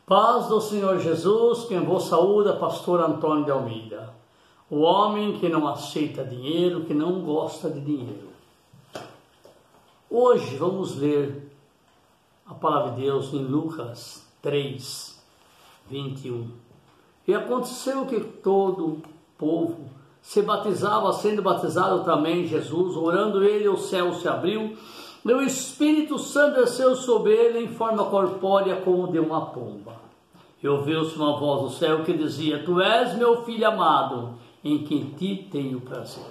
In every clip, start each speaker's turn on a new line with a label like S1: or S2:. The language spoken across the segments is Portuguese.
S1: Paz do Senhor Jesus, quem vos saúda, pastor Antônio de Almeida. O homem que não aceita dinheiro, que não gosta de dinheiro. Hoje vamos ler a palavra de Deus em Lucas 3, 21. E aconteceu que todo o povo se batizava, sendo batizado também Jesus, orando ele, o céu se abriu, e o Espírito Santo desceu sobre ele em forma corpórea como de uma pomba. E ouviu-se uma voz do céu que dizia: Tu és meu filho amado, em quem ti tenho prazer.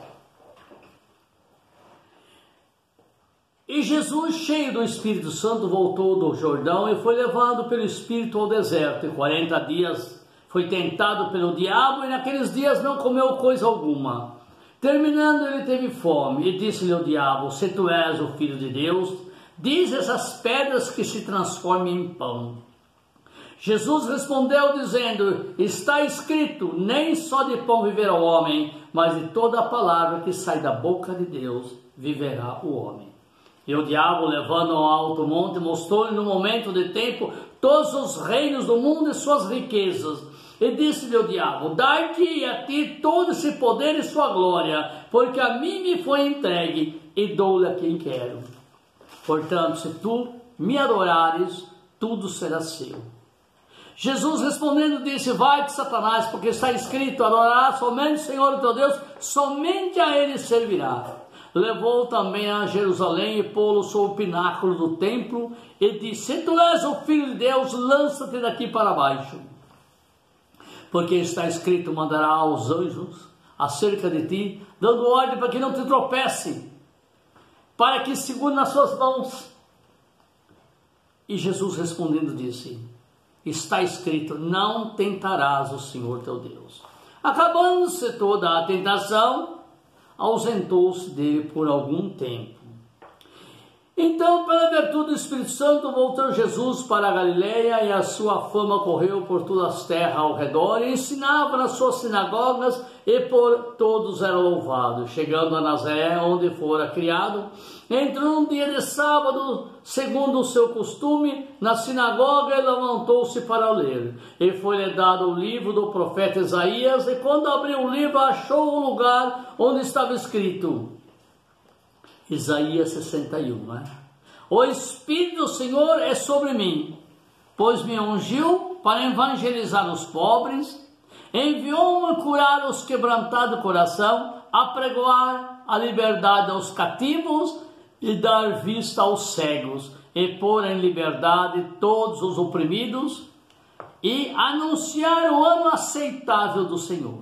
S1: E Jesus, cheio do Espírito Santo, voltou do Jordão e foi levado pelo Espírito ao deserto. E 40 dias foi tentado pelo diabo, e naqueles dias não comeu coisa alguma. Terminando, ele teve fome, e disse-lhe o diabo: Se tu és o Filho de Deus, diz essas pedras que se transformem em pão. Jesus respondeu dizendo: Está escrito, nem só de pão viverá o homem, mas de toda a palavra que sai da boca de Deus viverá o homem. E o diabo, levando ao alto monte, mostrou-lhe no momento de tempo todos os reinos do mundo e suas riquezas. E disse-lhe o diabo: Dai-te a ti todo esse poder e sua glória, porque a mim me foi entregue, e dou-lhe a quem quero. Portanto, se tu me adorares, tudo será seu. Jesus respondendo disse: Vai-te, Satanás, porque está escrito: Adorarás somente o Senhor teu Deus, somente a ele servirá. Levou também a Jerusalém e pô-lo sobre o pináculo do templo, e disse: Se tu és o Filho de Deus, lança-te daqui para baixo. Porque está escrito: Mandará aos anjos acerca de ti, dando ordem para que não te tropece, para que segure nas suas mãos. E Jesus respondendo disse: Está escrito: Não tentarás o Senhor teu Deus. Acabando-se toda a tentação, ausentou-se dele por algum tempo. Então, pela virtude do Espírito Santo, voltou Jesus para a Galileia, e a sua fama correu por todas as terras ao redor, e ensinava nas suas sinagogas, e por todos era louvado. Chegando a Nazaré, onde fora criado, entrou um dia de sábado, segundo o seu costume, na sinagoga, e levantou-se para ler. E foi-lhe dado o livro do profeta Isaías, e quando abriu o livro, achou o lugar onde estava escrito Isaías 61, O Espírito do Senhor é sobre mim, pois me ungiu para evangelizar os pobres, enviou-me curar os quebrantados de coração, a pregoar a liberdade aos cativos e dar vista aos cegos, e pôr em liberdade todos os oprimidos, e anunciar o ano aceitável do Senhor.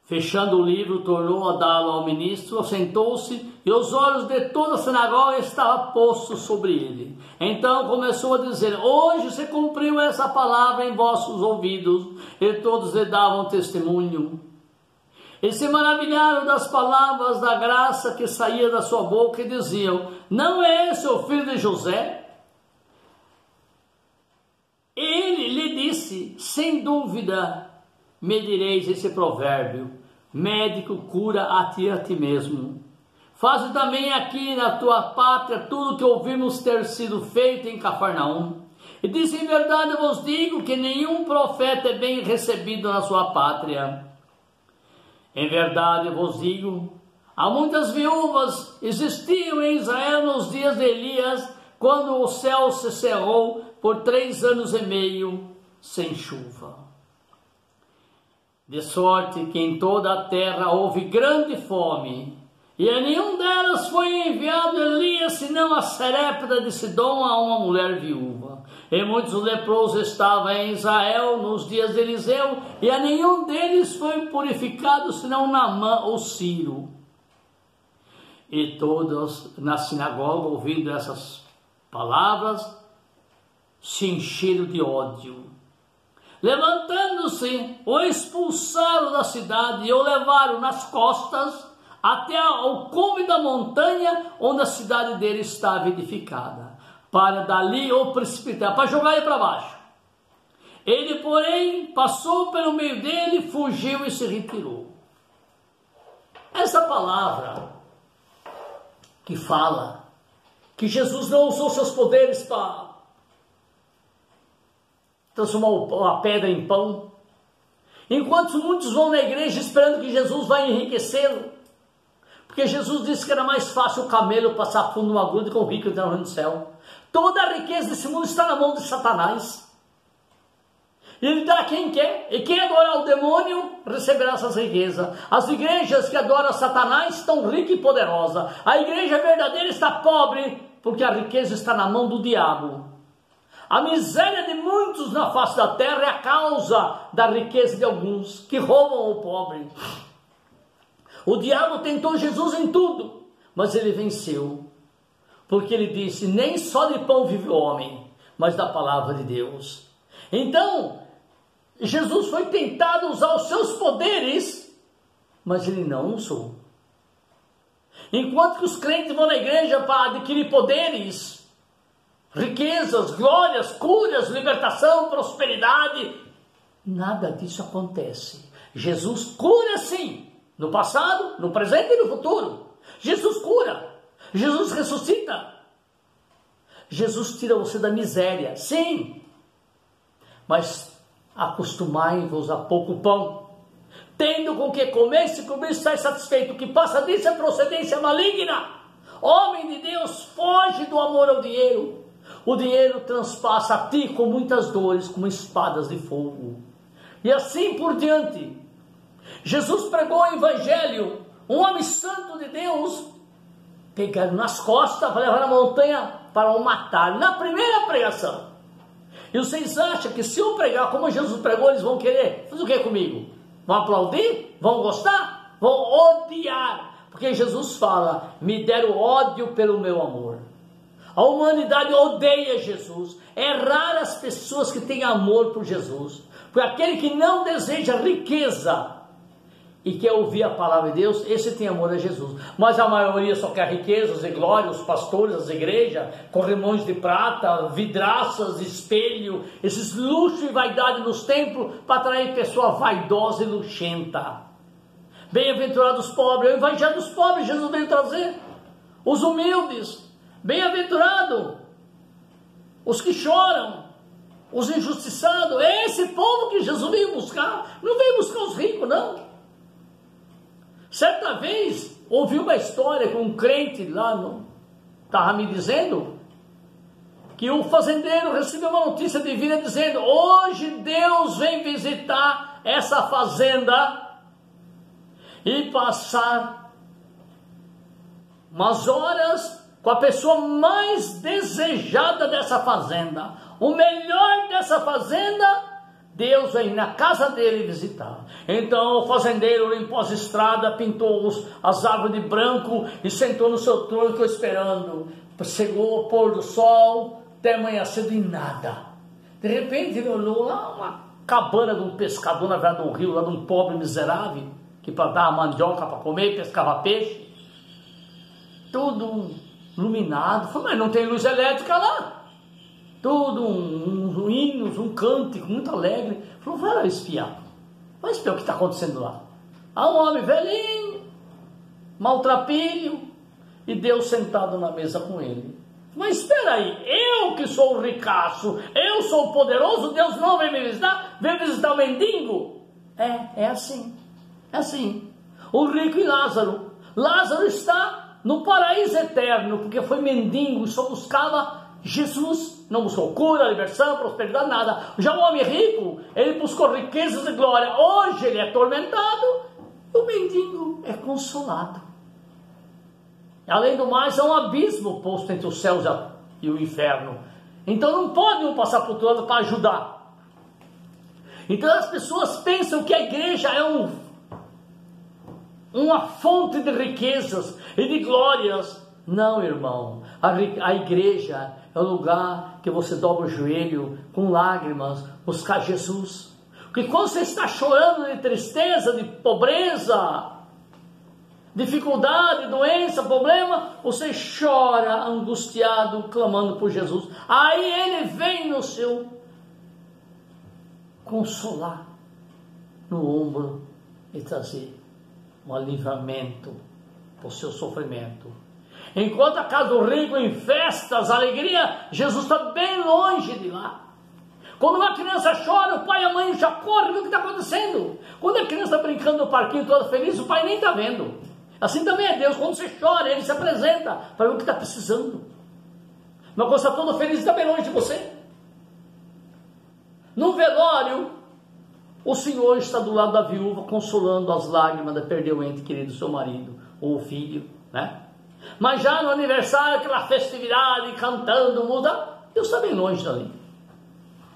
S1: Fechando o livro, tornou a dá-lo ao ministro, assentou-se, e os olhos de toda a sinagoga estavam postos sobre ele. Então começou a dizer: Hoje se cumpriu essa palavra em vossos ouvidos. E todos lhe davam testemunho. E se maravilharam das palavras da graça que saía da sua boca, e diziam: Não é esse o filho de José? E ele lhe disse: Sem dúvida me direis esse provérbio: Médico, cura a ti mesmo. Faze também aqui na tua pátria tudo o que ouvimos ter sido feito em Cafarnaum. E disse: Em verdade vos digo que nenhum profeta é bem recebido na sua pátria. Em verdade vos digo, há muitas viúvas existiam em Israel nos dias de Elias, quando o céu se cerrou por 3 anos e meio sem chuva. De sorte que em toda a terra houve grande fome, e a nenhum delas foi enviado Elias, senão a Sarepta de Sidom, a uma mulher viúva. E muitos leprosos estavam em Israel nos dias de Eliseu, e a nenhum deles foi purificado, senão Naamã ou Ciro. E todos na sinagoga, ouvindo essas palavras, se encheram de ódio. Levantando-se, o expulsaram da cidade e o levaram nas costas até ao cume da montanha onde a cidade dele estava edificada, para dali o precipitar, para jogar ele para baixo. Ele, porém, passou pelo meio dele, fugiu e se retirou. Essa palavra que fala que Jesus não usou seus poderes para transformou a pedra em pão. Enquanto muitos vão na igreja esperando que Jesus vai enriquecê-lo, porque Jesus disse que era mais fácil o camelo passar fundo numa agulha do que o rico entrar no reino do céu. Toda a riqueza desse mundo está na mão de Satanás. E ele dá a quem quer. E quem adorar o demônio receberá essas riquezas. As igrejas que adoram Satanás estão ricas e poderosas. A igreja verdadeira está pobre porque a riqueza está na mão do diabo. A miséria de muitos na face da terra é a causa da riqueza de alguns que roubam o pobre. O diabo tentou Jesus em tudo, mas ele venceu. Porque ele disse, nem só de pão vive o homem, mas da palavra de Deus. Então, Jesus foi tentado usar os seus poderes, mas ele não usou. Enquanto que os crentes vão na igreja para adquirir poderes, riquezas, glórias, curas, libertação, prosperidade, nada disso acontece. Jesus cura sim, no passado, no presente e no futuro. Jesus cura, Jesus ressuscita, Jesus tira você da miséria, sim, mas acostumai-vos a pouco pão, tendo com que comer, se comer, sai satisfeito. O que passa disso é procedência maligna. Homem de Deus, foge do amor ao dinheiro. O dinheiro transpassa a ti com muitas dores, como espadas de fogo. E assim por diante. Jesus pregou o evangelho. Um homem santo de Deus, pegaram nas costas para levar na montanha para o matar. Na primeira pregação. E vocês acham que se eu pregar como Jesus pregou, eles vão querer fazer o que comigo? Vão aplaudir? Vão gostar? Vão odiar. Porque Jesus fala, me deram ódio pelo meu amor. A humanidade odeia Jesus. É raro as pessoas que têm amor por Jesus. Porque aquele que não deseja riqueza e quer ouvir a palavra de Deus, esse tem amor a Jesus. Mas a maioria só quer riquezas e glória, os pastores, as igrejas, corrimões de prata, vidraças, espelho, esses luxos e vaidade nos templos para atrair pessoa vaidosa e luxenta. Bem-aventurados os pobres, é o evangelho dos pobres Jesus veio trazer. Os humildes, bem-aventurado, os que choram, os injustiçados, é esse povo que Jesus veio buscar. Não veio buscar os ricos, não. Certa vez, ouvi uma história que um crente lá estava me dizendo que o fazendeiro recebeu uma notícia divina dizendo, hoje Deus vem visitar essa fazenda e passar umas horas com a pessoa mais desejada dessa fazenda, o melhor dessa fazenda. Deus vem na casa dele visitar. Então o fazendeiro limpou as estradas, pintou as árvores de branco e sentou no seu trono, ficou esperando. Chegou o pôr do sol, até amanhã cedo e nada. De repente ele olhou lá uma cabana de um pescador na beira do rio, lá de um pobre miserável, que para dar mandioca para comer, pescava peixe. Tudo iluminado. Falei, mas não tem luz elétrica lá? Tudo um hinos, um cântico muito alegre. Falou, vai lá espiar o que está acontecendo lá. Há um homem velhinho, maltrapilho, e Deus sentado na mesa com ele. Mas espera aí, eu que sou o ricaço, eu sou o poderoso, Deus não vem me visitar? Vem visitar o mendigo? É assim, é assim. O rico e Lázaro. Lázaro está no paraíso eterno, porque foi mendigo e só buscava Jesus. Não buscou cura, libertação, prosperidade, nada. Já o homem rico, ele buscou riquezas e glória. Hoje ele é atormentado e o mendigo é consolado. Além do mais, há um abismo posto entre os céus e o inferno. Então não pode um passar por outro lado para ajudar. Então as pessoas pensam que a igreja é uma fonte de riquezas e de glórias. Não, irmão. A igreja é o lugar que você dobra o joelho com lágrimas, buscar Jesus. Porque quando você está chorando de tristeza, de pobreza, dificuldade, doença, problema, você chora angustiado, clamando por Jesus. Aí ele vem no seu consolar no ombro e trazer um alivamento para o seu sofrimento. Enquanto a casa do rico em festas, alegria, Jesus está bem longe de lá. Quando uma criança chora, o pai e a mãe já correm, vê o que está acontecendo. Quando a criança está brincando no parquinho toda feliz, o pai nem está vendo. Assim também é Deus, quando você chora, Ele se apresenta para ver o que está precisando. Mas quando você está todo feliz, está bem longe de você. No velório, o Senhor está do lado da viúva, consolando as lágrimas de perder o ente querido, seu marido ou filho, né? Mas já no aniversário, aquela festividade, cantando, muda, Deus está bem longe dali.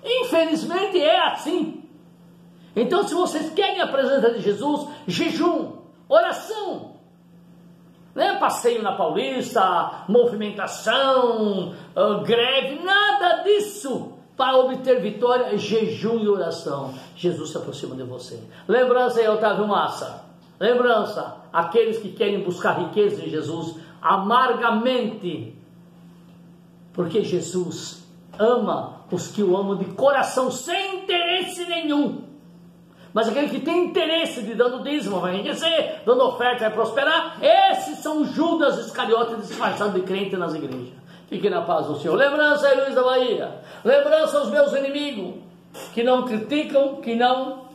S1: Infelizmente é assim. Então, se vocês querem a presença de Jesus, jejum, oração, né? Passeio na Paulista, movimentação, greve, nada disso. Para obter vitória, jejum e oração. Jesus se aproxima de você. Lembrança aí, Otávio Massa. Lembrança, aqueles que querem buscar riqueza em Jesus, amargamente, porque Jesus ama os que o amam de coração, sem interesse nenhum. Mas aquele que tem interesse de dando dízimo, vai enriquecer, dando oferta, vai prosperar, esses são Judas Iscariotes disfarçados de crente nas igrejas. Fique na paz do Senhor. Lembrança aí, Luiz da Bahia. Lembrança aos meus inimigos, que não criticam, que não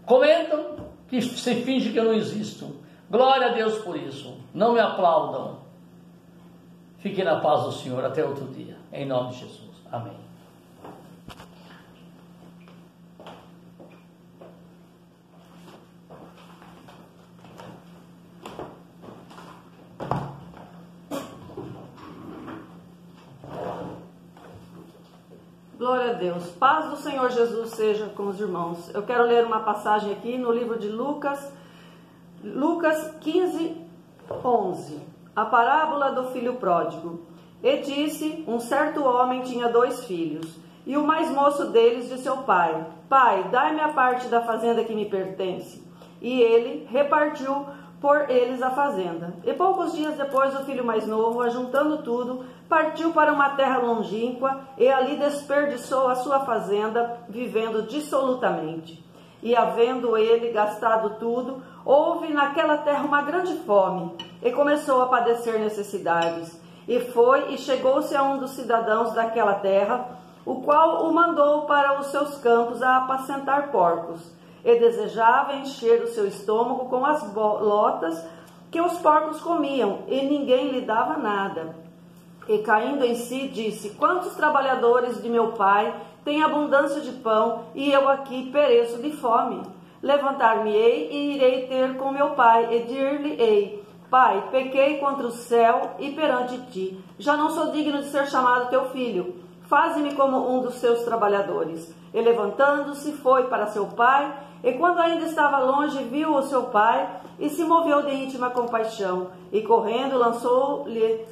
S1: comentam, que se finge que eu não existo. Glória a Deus por isso. Não me aplaudam. Fique na paz do Senhor até outro dia. Em nome de Jesus. Amém.
S2: Glória a Deus. Paz do Senhor Jesus seja com os irmãos. Eu quero ler uma passagem aqui no livro de Lucas 15, 11. A parábola do filho pródigo. E disse, um certo homem tinha 2 filhos, e o mais moço deles disse ao pai, Pai, dai-me a parte da fazenda que me pertence. E ele repartiu por eles a fazenda. E poucos dias depois, o filho mais novo, ajuntando tudo, partiu para uma terra longínqua e ali desperdiçou a sua fazenda, vivendo dissolutamente. E havendo ele gastado tudo, houve naquela terra uma grande fome, e começou a padecer necessidades. E foi e chegou-se a um dos cidadãos daquela terra, o qual o mandou para os seus campos a apacentar porcos. E desejava encher o seu estômago com as bolotas que os porcos comiam, e ninguém lhe dava nada. E caindo em si, disse, quantos trabalhadores de meu pai têm abundância de pão, e eu aqui pereço de fome? Levantar-me-ei e irei ter com meu pai, e dir-lhe-ei, Pai, pequei contra o céu e perante ti, já não sou digno de ser chamado teu filho. Faze-me como um dos seus trabalhadores. E levantando-se, foi para seu pai, e quando ainda estava longe, viu o seu pai, e se moveu de íntima compaixão, e correndo, lançou-lhe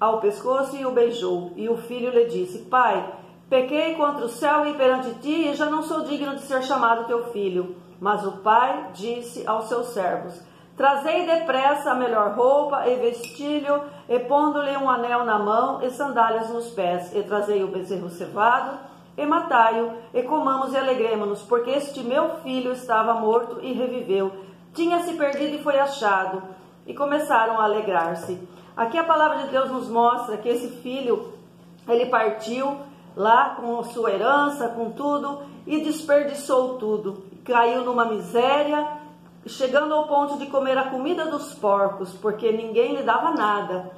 S2: ao pescoço e o beijou. E o filho lhe disse, Pai, pequei contra o céu e perante ti, e já não sou digno de ser chamado teu filho. Mas o pai disse aos seus servos, trazei depressa a melhor roupa, e vestilho, e pondo-lhe um anel na mão, e sandálias nos pés, e trazei o bezerro cevado, e matai-o, e comamos e alegremo-nos, porque este meu filho estava morto e reviveu, tinha-se perdido e foi achado. E começaram a alegrar-se. Aqui a palavra de Deus nos mostra que esse filho, ele partiu lá com sua herança, com tudo, e desperdiçou tudo. Caiu numa miséria, chegando ao ponto de comer a comida dos porcos, porque ninguém lhe dava nada.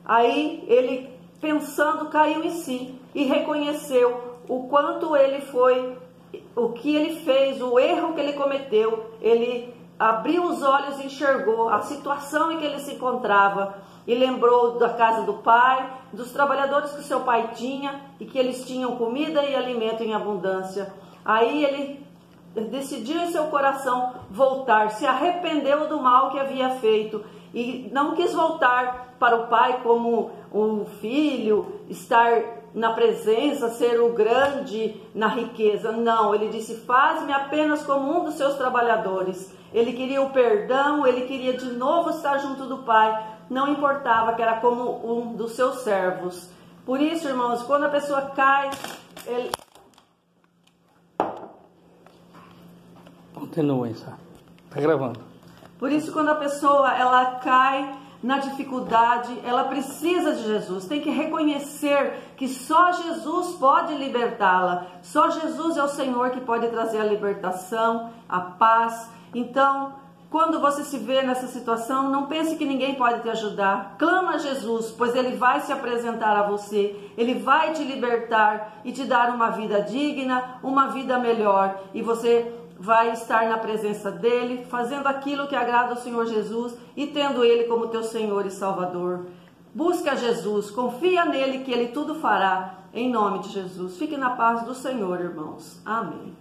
S2: Aí ele, pensando, caiu em si e reconheceu o quanto ele foi, o que ele fez, o erro que ele cometeu. Ele abriu os olhos e enxergou a situação em que ele se encontrava e lembrou da casa do pai, dos trabalhadores que seu pai tinha e que eles tinham comida e alimento em abundância. Aí ele decidiu em seu coração voltar, se arrependeu do mal que havia feito e não quis voltar para o pai como um filho, estar na presença, ser o grande na riqueza. Não, ele disse, faz-me apenas como um dos seus trabalhadores. Ele queria o perdão, ele queria de novo estar junto do pai, não importava que era como um dos seus servos. Por isso, irmãos, quando a pessoa cai, ele...
S1: Continua, está gravando.
S2: Por isso, quando a pessoa ela cai, na dificuldade, ela precisa de Jesus. Tem que reconhecer que só Jesus pode libertá-la. Só Jesus é o Senhor que pode trazer a libertação, a paz. Então, quando você se vê nessa situação, não pense que ninguém pode te ajudar. Clama a Jesus, pois Ele vai se apresentar a você. Ele vai te libertar e te dar uma vida digna, uma vida melhor. E você vai estar na presença dEle, fazendo aquilo que agrada ao Senhor Jesus e tendo Ele como teu Senhor e Salvador. Busca Jesus, confia nele que Ele tudo fará. Em nome de Jesus. Fique na paz do Senhor, irmãos. Amém.